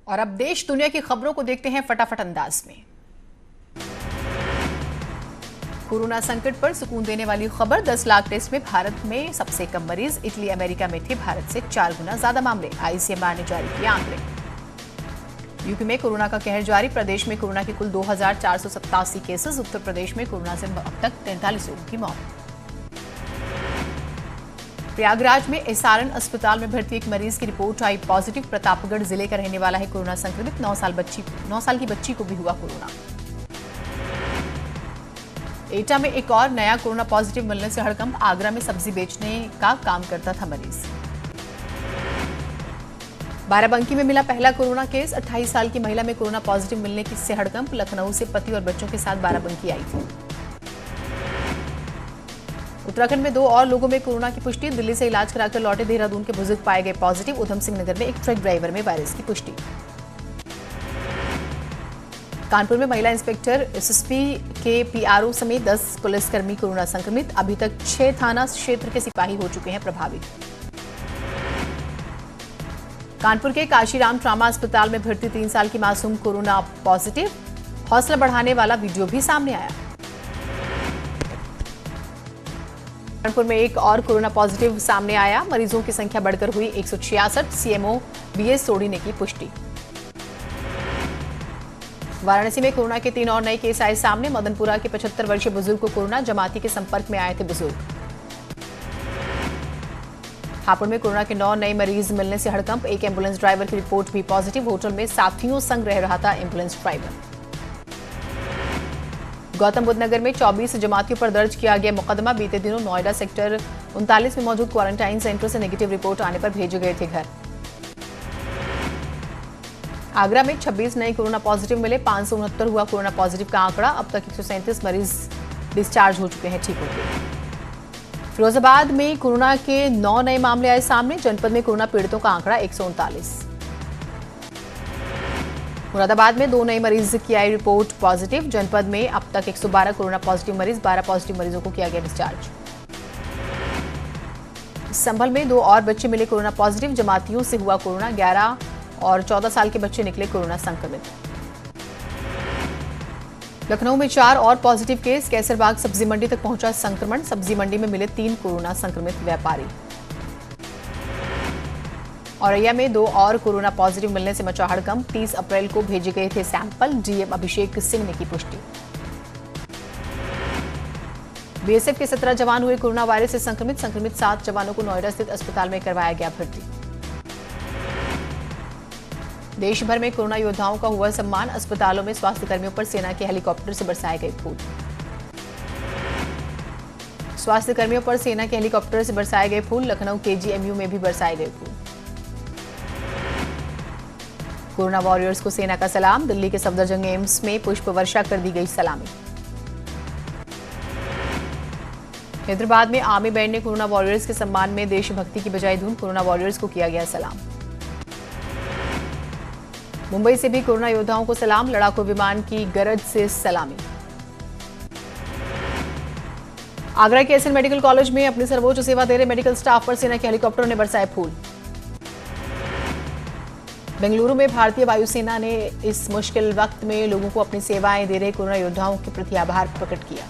और अब देश दुनिया की खबरों को देखते हैं फटाफट अंदाज में। कोरोना संकट पर सुकून देने वाली खबर, 10 लाख टेस्ट में भारत में सबसे कम मरीज। इटली अमेरिका में थे भारत से 4 गुना ज्यादा मामले। आईसीएमआर ने जारी किए आंकड़े। यूपी में कोरोना का कहर जारी। प्रदेश में कोरोना के कुल 2487 केसेस। उत्तर प्रदेश में कोरोना से अब तक 43 लोगों की मौत। प्रयागराज में एसआरएन अस्पताल में भर्ती एक मरीज की रिपोर्ट आई पॉजिटिव। प्रतापगढ़ जिले का रहने वाला है कोरोना संक्रमित। 9 साल की बच्ची को भी हुआ कोरोना। एटा में एक और नया कोरोना पॉजिटिव मिलने से हड़कंप। आगरा में सब्जी बेचने का काम करता था मरीज। बाराबंकी में मिला पहला कोरोना केस। 28 साल की महिला में कोरोना पॉजिटिव मिलने से हड़कंप। लखनऊ से पति और बच्चों के साथ बाराबंकी आई थी। उत्तराखंड में 2 और लोगों में कोरोना की पुष्टि। दिल्ली से इलाज कराकर लौटे देहरादून के बुजुर्ग पाए गए पॉजिटिव। उधम सिंह नगर में एक ट्रक ड्राइवर में वायरस की पुष्टि। कानपुर में महिला इंस्पेक्टर एसएसपी के पीआरओ समेत 10 पुलिसकर्मी कोरोना संक्रमित। अभी तक 6 थाना क्षेत्र के सिपाही हो चुके हैं प्रभावित। कानपुर के काशीराम ट्रामा अस्पताल में भर्ती 3 साल की मासूम कोरोना पॉजिटिव। हौसला बढ़ाने वाला वीडियो भी सामने आया। कानपुर में एक और कोरोना पॉजिटिव सामने आया। मरीजों की संख्या बढ़कर हुई 166। सीएमओ बीएस सोढ़ी ने की पुष्टि। वाराणसी में कोरोना के 3 और नए केस आए सामने। मदनपुरा के 75 वर्षीय बुजुर्ग को कोरोना। जमाती के संपर्क में आए थे बुजुर्ग। हापुड़ में कोरोना के 9 नए मरीज मिलने से हड़कंप। एक एम्बुलेंस ड्राइवर की रिपोर्ट भी पॉजिटिव। होटल में साथियों संग रह रहा था एम्बुलेंस ड्राइवर। गौतम बुद्ध नगर में 24 जमातियों पर दर्ज किया गया मुकदमा। बीते दिनों नोएडा सेक्टर 39 में मौजूद क्वारंटाइन सेंटर से नेगेटिव रिपोर्ट आने पर भेजे गए थे घर। आगरा में 26 नए कोरोना पॉजिटिव मिले। 569 हुआ कोरोना पॉजिटिव का आंकड़ा। अब तक 137 मरीज डिस्चार्ज हो चुके हैं ठीक होकर। फिरोजाबाद में कोरोना के 9 नए मामले आए सामने। जनपद में कोरोना पीड़ितों का आंकड़ा 139। मुरादाबाद में 2 नए मरीज की आई रिपोर्ट पॉजिटिव। जनपद में अब तक 112 कोरोना पॉजिटिव मरीज। 12 पॉजिटिव मरीजों को किया गया डिस्चार्ज। संभल में 2 और बच्चे मिले कोरोना पॉजिटिव। जमातियों से हुआ कोरोना। 11 और 14 साल के बच्चे निकले कोरोना संक्रमित। लखनऊ में 4 और पॉजिटिव केस। कैसरबाग सब्जी मंडी तक पहुंचा संक्रमण। सब्जी मंडी में मिले 3 कोरोना संक्रमित व्यापारी। औरैया में 2 और कोरोना पॉजिटिव मिलने से मचा हड़कंप। 30 अप्रैल को भेजे गए थे सैंपल। डीएम अभिषेक सिंह ने की पुष्टि। बीएसएफ के 17 जवान हुए कोरोना वायरस से संक्रमित 7 जवानों को नोएडा स्थित अस्पताल में करवाया गया भर्ती। देश भर में कोरोना योद्धाओं का हुआ सम्मान। अस्पतालों में स्वास्थ्य कर्मियों पर सेना के हेलीकॉप्टर से बरसाए गए फूल। स्वास्थ्य कर्मियों पर सेना के हेलीकॉप्टर से बरसाए गए फूल। लखनऊ केजीएमयू में भी बरसाए गए फूल। कोरोना वॉरियर्स को सेना का सलाम। दिल्ली के सफदरजंग एम्स में पुष्प वर्षा कर दी गई सलामी। हैदराबाद में आर्मी बैंड ने कोरोना वॉरियर्स के सम्मान में देशभक्ति की बजाय धुन। कोरोना वॉरियर्स को किया गया सलाम। मुंबई से भी कोरोना योद्धाओं को सलाम। लड़ाकू विमान की गरज से सलामी। आगरा के एसएन मेडिकल कॉलेज में अपनी सर्वोच्च सेवा दे रहे मेडिकल स्टाफ पर सेना के हेलीकॉप्टरों ने बरसाए फूल। बेंगलुरु में भारतीय वायुसेना ने इस मुश्किल वक्त में लोगों को अपनी सेवाएं दे रहे कोरोना योद्धाओं के प्रति आभार प्रकट किया।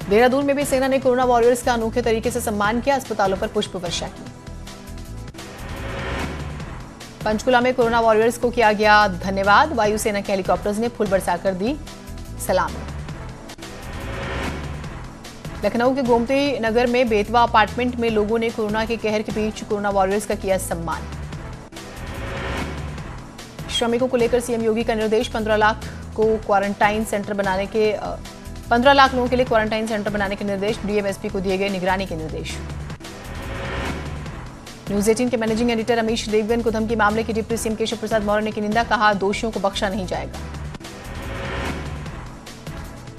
देहरादून में भी सेना ने कोरोना वॉरियर्स का अनोखे तरीके से सम्मान किया। अस्पतालों पर पुष्प वर्षा की। पंचकुला में कोरोना वॉरियर्स को किया गया धन्यवाद। वायुसेना के हेलीकॉप्टर्स ने फूल बरसाकर दी सलामी। लखनऊ के गोमती नगर में बेतवा अपार्टमेंट में लोगों ने कोरोना के कहर के बीच कोरोना वॉरियर्स का किया सम्मान। श्रमिकों को लेकर सीएम योगी का निर्देश। 15 लाख को क्वारंटाइन सेंटर बनाने के 15 लाख लोगों के लिए क्वारंटाइन सेंटर बनाने के निर्देश। डीएमएसपी को दिए गए निगरानी के निर्देश। न्यूज 18 के मैनेजिंग एडिटर अमीश देवगन को धमकी मामले की डिप्टी सीएम केशव प्रसाद मौर्य ने की निंदा। कहा दोषियों को बख्शा नहीं जाएगा।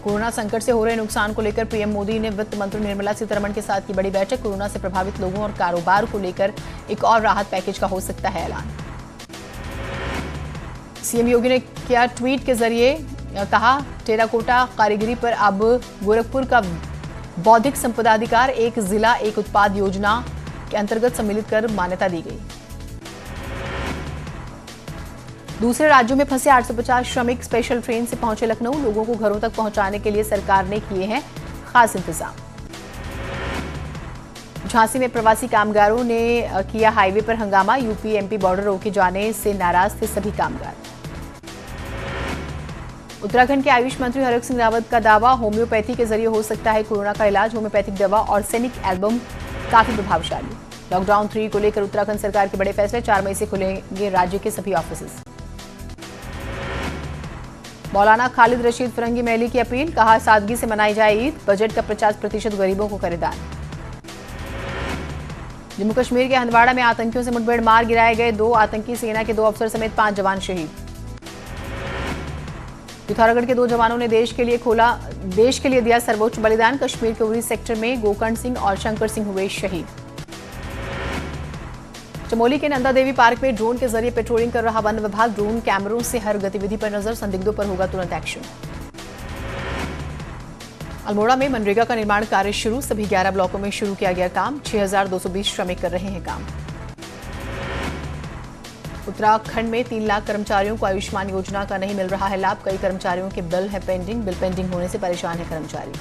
कोरोना संकट से हो रहे नुकसान को लेकर पीएम मोदी ने वित्त मंत्री निर्मला सीतारमण के साथ की बड़ी बैठक। कोरोना से प्रभावित लोगों और कारोबार को लेकर एक और राहत पैकेज का हो सकता है ऐलान। सीएम योगी ने किया ट्वीट के जरिए। कहा टेराकोटा कारीगरी पर अब गोरखपुर का बौद्धिक संपदा अधिकार एक जिला एक उत्पाद योजना के अंतर्गत सम्मिलित कर मान्यता दी गई। दूसरे राज्यों में फंसे 850 श्रमिक स्पेशल ट्रेन से पहुंचे लखनऊ। लोगों को घरों तक पहुंचाने के लिए सरकार ने किए हैं खास इंतजाम। झांसी में प्रवासी कामगारों ने किया हाईवे पर हंगामा। यूपी एमपी बॉर्डर रोके जाने से नाराज थे सभी कामगार। उत्तराखंड के आयुष मंत्री हरक सिंह रावत का दावा, होम्योपैथी के जरिए हो सकता है कोरोना का इलाज। होम्योपैथिक दवा ऑर्सेनिक एल्बम काफी प्रभावशाली। लॉकडाउन 3 को लेकर उत्तराखंड सरकार के बड़े फैसले। 4 मई से खुलेंगे राज्य के सभी ऑफिस। मौलाना खालिद रशीद फरंगी महली की अपील, कहा सादगी से मनाई जाए ईद। बजट का 50% गरीबों को करे दान। जम्मू कश्मीर के हंदवाड़ा में आतंकियों से मुठभेड़, मार गिराए गए 2 आतंकी। सेना के 2 अफसर समेत 5 जवान शहीद। पिथौरागढ़ के 2 जवानों ने देश के लिए दिया सर्वोच्च बलिदान। कश्मीर के उरी सेक्टर में गोकर्ण सिंह और शंकर सिंह हुए शहीद। चमोली के नंदा देवी पार्क में ड्रोन के जरिए पेट्रोलिंग कर रहा वन विभाग। ड्रोन कैमरों से हर गतिविधि पर नजर, संदिग्धों पर होगा तुरंत एक्शन। अल्मोड़ा में मनरेगा का निर्माण कार्य शुरू। सभी 11 ब्लॉकों में शुरू किया गया काम। 6220 श्रमिक कर रहे हैं काम। उत्तराखंड में 3 लाख कर्मचारियों को आयुष्मान योजना का नहीं मिल रहा है लाभ। कई कर्मचारियों के बिल है पेंडिंग। बिल पेंडिंग होने से परेशान है कर्मचारी।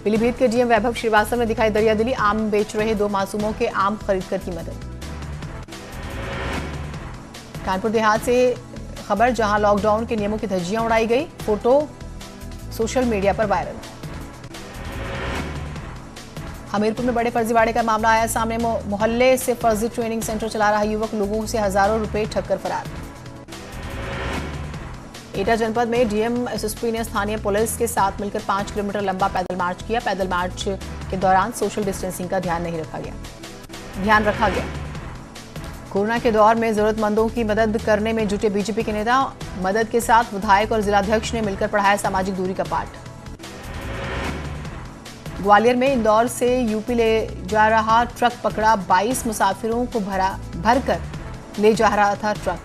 पीलीभीत के डीएम वैभव श्रीवास्तव ने दिखाई दरियादिली। आम बेच रहे 2 मासूमों के आम खरीदकर की मदद। कानपुर देहात से खबर, जहां लॉकडाउन के नियमों की धज्जियां उड़ाई गई। फोटो सोशल मीडिया पर वायरल। हमीरपुर में बड़े फर्जीवाड़े का मामला आया सामने। मोहल्ले से फर्जी ट्रेनिंग सेंटर चला रहा युवक लोगों से हजारों रुपए ठगकर फरार। एटा जनपद में डीएम एसएसपी ने स्थानीय पुलिस के साथ मिलकर 5 किलोमीटर लंबा पैदल मार्च किया। पैदल मार्च के दौरान सोशल डिस्टेंसिंग का ध्यान रखा गया। कोरोना के दौर में जरूरतमंदों की मदद करने में जुटे बीजेपी के नेता। मदद के साथ विधायक और जिलाध्यक्ष ने मिलकर पढ़ाया सामाजिक दूरी का पाठ। ग्वालियर में इंदौर से यूपी ले जा रहा ट्रक पकड़ा। 22 मुसाफिरों को भरकर ले जा रहा था ट्रक।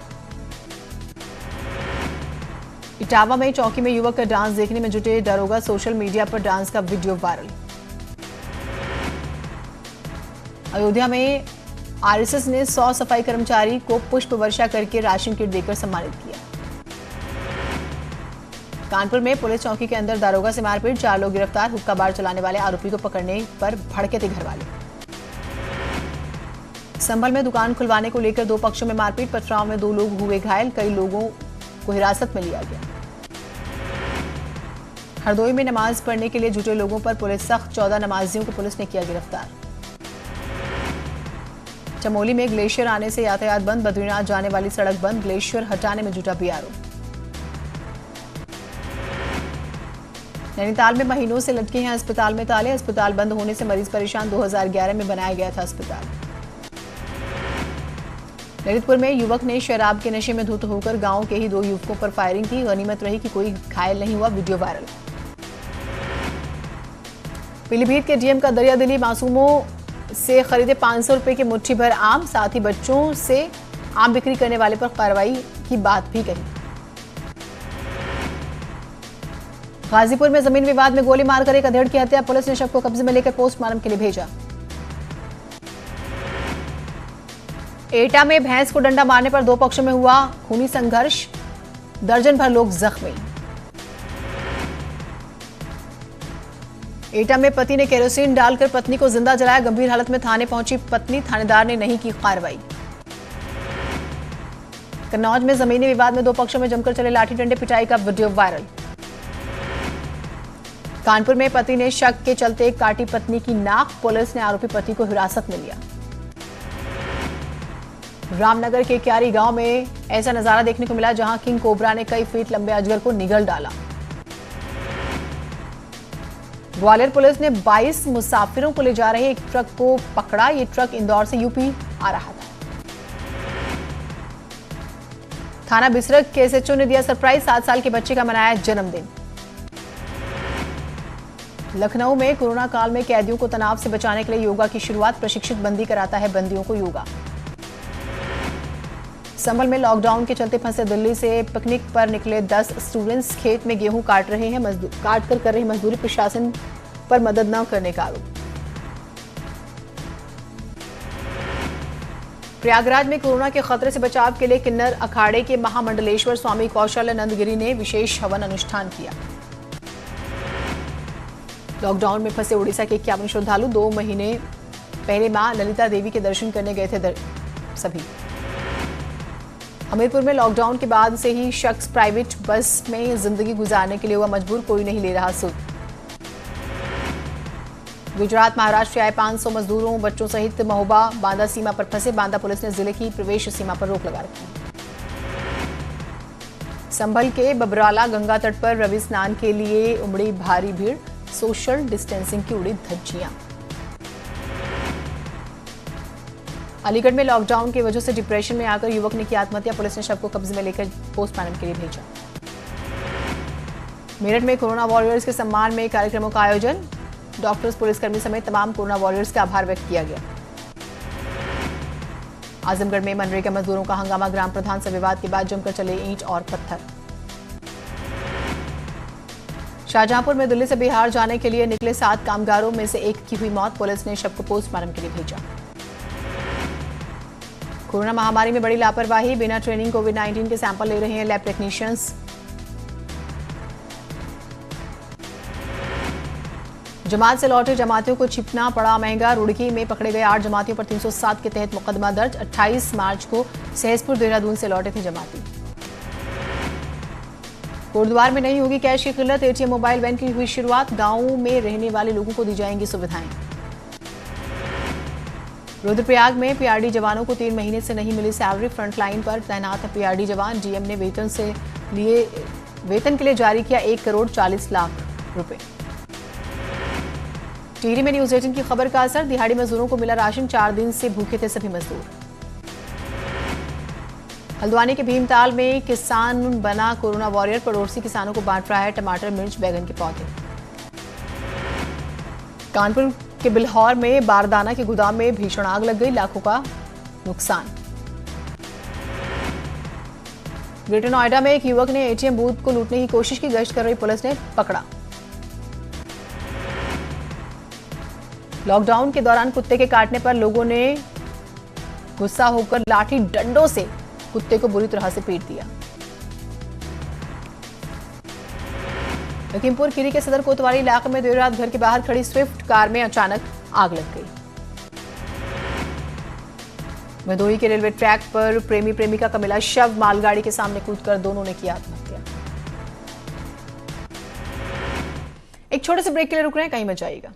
इटावा में चौकी में युवक का डांस देखने में जुटे दरोगा। सोशल मीडिया पर डांस का वीडियो वायरल। अयोध्या में आरएसएस ने 100 सफाई कर्मचारी को पुष्प वर्षा करके राशन किट देकर सम्मानित किया। कानपुर में पुलिस चौकी के अंदर दारोगा से मारपीट। 4 लोग गिरफ्तार। हुक्का बार चलाने वाले आरोपी को पकड़ने पर भड़के थे घरवाले। संभल में दुकान खुलवाने को लेकर 2 पक्षों में मारपीट। पथराव में 2 लोग हुए घायल। कई लोगों को हिरासत में लिया गया। हरदोई में नमाज पढ़ने के लिए जुटे लोगों पर पुलिस सख्त। 14 नमाजियों को पुलिस ने किया गिरफ्तार। चमोली में ग्लेशियर आने से यातायात बंद। बद्रीनाथ जाने वाली सड़क बंद। ग्लेशियर हटाने में जुटा बीआरओ। नैनीताल में महीनों से लटके हैं अस्पताल में ताले। अस्पताल बंद होने से मरीज परेशान। 2011 में बनाया गया था अस्पताल। ललितपुर में युवक ने शराब के नशे में धुत होकर गांव के ही 2 युवकों पर फायरिंग की। गनीमत रही कि कोई घायल नहीं हुआ। Video viral. पीलीभीत के डीएम का दरियादिली। मासूमों से खरीदे 500 रुपए के मुट्ठी भर आम। साथ ही बच्चों से आम बिक्री करने वाले पर कार्रवाई की बात भी कही। गाजीपुर में जमीन विवाद में गोली मारकर एक अधेड़ की हत्या। पुलिस ने शव को कब्जे में लेकर पोस्टमार्टम के लिए भेजा। एटा में भैंस को डंडा मारने पर 2 पक्षों में हुआ खूनी संघर्ष। दर्जन भर लोग जख्मी। एटा में पति ने केरोसिन डालकर पत्नी को जिंदा जलाया। गंभीर हालत में थाने पहुंची पत्नी। थानेदार ने नहीं की कार्रवाई। कन्नौज में जमीनी विवाद में 2 पक्षों में जमकर चले लाठी डंडे पिटाई का वीडियो वायरल। कानपुर में पति ने शक के चलते काटी पत्नी की नाक। पुलिस ने आरोपी पति को हिरासत में लिया। रामनगर के क्यारी गांव में ऐसा नजारा देखने को मिला जहां किंग कोबरा ने कई फीट लंबे अजगर को निगल डाला। ग्वालियर पुलिस ने 22 मुसाफिरों को ले जा रहे एक ट्रक को पकड़ा। ये ट्रक इंदौर से यूपी आ रहा था। थाना बिसरख के एसएचओ ने दिया सरप्राइज। 7 साल के बच्चे का मनाया जन्मदिन। लखनऊ में कोरोना काल में कैदियों को तनाव से बचाने के लिए योगा की शुरुआत। प्रशिक्षित बंदी कराता है बंदियों को योगा। संभल में लॉकडाउन के चलते फंसे दिल्ली से पिकनिक पर निकले 10 स्टूडेंट्स खेत में गेहूं काट रहे हैं। काट कर रहे मजदूरी। प्रशासन पर मदद न करने का आरोप। प्रयागराज में कोरोना के खतरे से बचाव के लिए किन्नर अखाड़े के महामंडलेश्वर स्वामी कौशल्यानंद गिरी ने विशेष हवन अनुष्ठान किया। लॉकडाउन में फंसे उड़ीसा के 51 श्रद्धालु 2 महीने पहले मां ललिता देवी के दर्शन करने गए थे सभी। हमीरपुर में लॉकडाउन के बाद से ही शख्स प्राइवेट बस में जिंदगी गुजारने के लिए हुआ मजबूर, कोई नहीं ले रहा सूद। गुजरात महाराष्ट्र से आए 500 मजदूरों बच्चों सहित महोबा बांदा सीमा पर फंसे। बांदा पुलिस ने जिले की प्रवेश सीमा पर रोक लगा रखी। संभल के बबराला गंगा तट पर रवि स्नान के लिए उमड़ी भारी भीड़, सोशल डिस्टेंसिंग की उड़ी धज्जियां। अलीगढ़ में लॉकडाउन की वजह से डिप्रेशन में आकर युवक ने की आत्महत्या, पुलिस ने शव को कब्जे में लेकर पोस्टमार्टम के लिए भेजा। मेरठ में कोरोना वॉरियर्स के सम्मान में कार्यक्रमों का आयोजन, डॉक्टर्स पुलिसकर्मी समेत तमाम कोरोना वॉरियर्स का आभार व्यक्त किया गया। आजमगढ़ में मनरेगा मजदूरों का हंगामा, ग्राम प्रधान से विवाद के बाद जमकर चले ईंट और पत्थर। शाहजहांपुर में दिल्ली से बिहार जाने के लिए निकले 7 कामगारों में से एक की हुई मौत, पुलिस ने शव को पोस्टमार्टम के लिए भेजा। कोरोना महामारी में बड़ी लापरवाही, बिना ट्रेनिंग कोविड-19 के सैंपल ले रहे हैं लैब टेक्नीशियंस। जमात से लौटे जमातियों को छिपना पड़ा महंगा, रुड़की में पकड़े गए 8 जमातियों पर 307 के तहत मुकदमा दर्ज। 28 मार्च को सहसपुर देहरादून से लौटे थे जमाती। कोटद्वार में नहीं होगी कैश की किल्लत, एटीएम मोबाइल वैन की हुई शुरुआत, गांवों में रहने वाले लोगों को दी जाएंगी सुविधाएं। रुद्रप्रयाग में पीआरडी जवानों को 3 महीने से नहीं मिली सैलरी, फ्रंटलाइन पर तैनात है पीआरडी जवान। डीएम ने वेतन के लिए जारी किया 1 करोड़ 40 लाख रुपए। टिहरी में न्यूज 18 की खबर का असर, दिहाड़ी मजदूरों को मिला राशन, 4 दिन से भूखे थे सभी मजदूर। हल्द्वानी के भीमताल में किसान बना कोरोना वॉरियर, पड़ोसी किसानों को बांट रहा है टमाटर, मिर्च, बैगन के पौधे। कानपुर के बिल्हौर में बारदाना के गोदाम में भीषण आग लग गई, लाखों का नुकसान। ग्रेटर नोएडा में एक युवक ने एटीएम बूथ को लूटने की कोशिश की, गश्त कर रही पुलिस ने पकड़ा। लॉकडाउन के दौरान कुत्ते के काटने पर लोगों ने गुस्सा होकर लाठी डंडों से कुत्ते को बुरी तरह से पीट दिया। लखीमपुर खीरी के सदर कोतवाली इलाके में देर रात घर के बाहर खड़ी स्विफ्ट कार में अचानक आग लग गई। भदोही के रेलवे ट्रैक पर प्रेमी प्रेमिका का मिला शव, मालगाड़ी के सामने कूदकर दोनों ने किया आत्महत्या। एक छोटे से ब्रेक के लिए रुक रहे हैं, कहीं मत जाइएगा।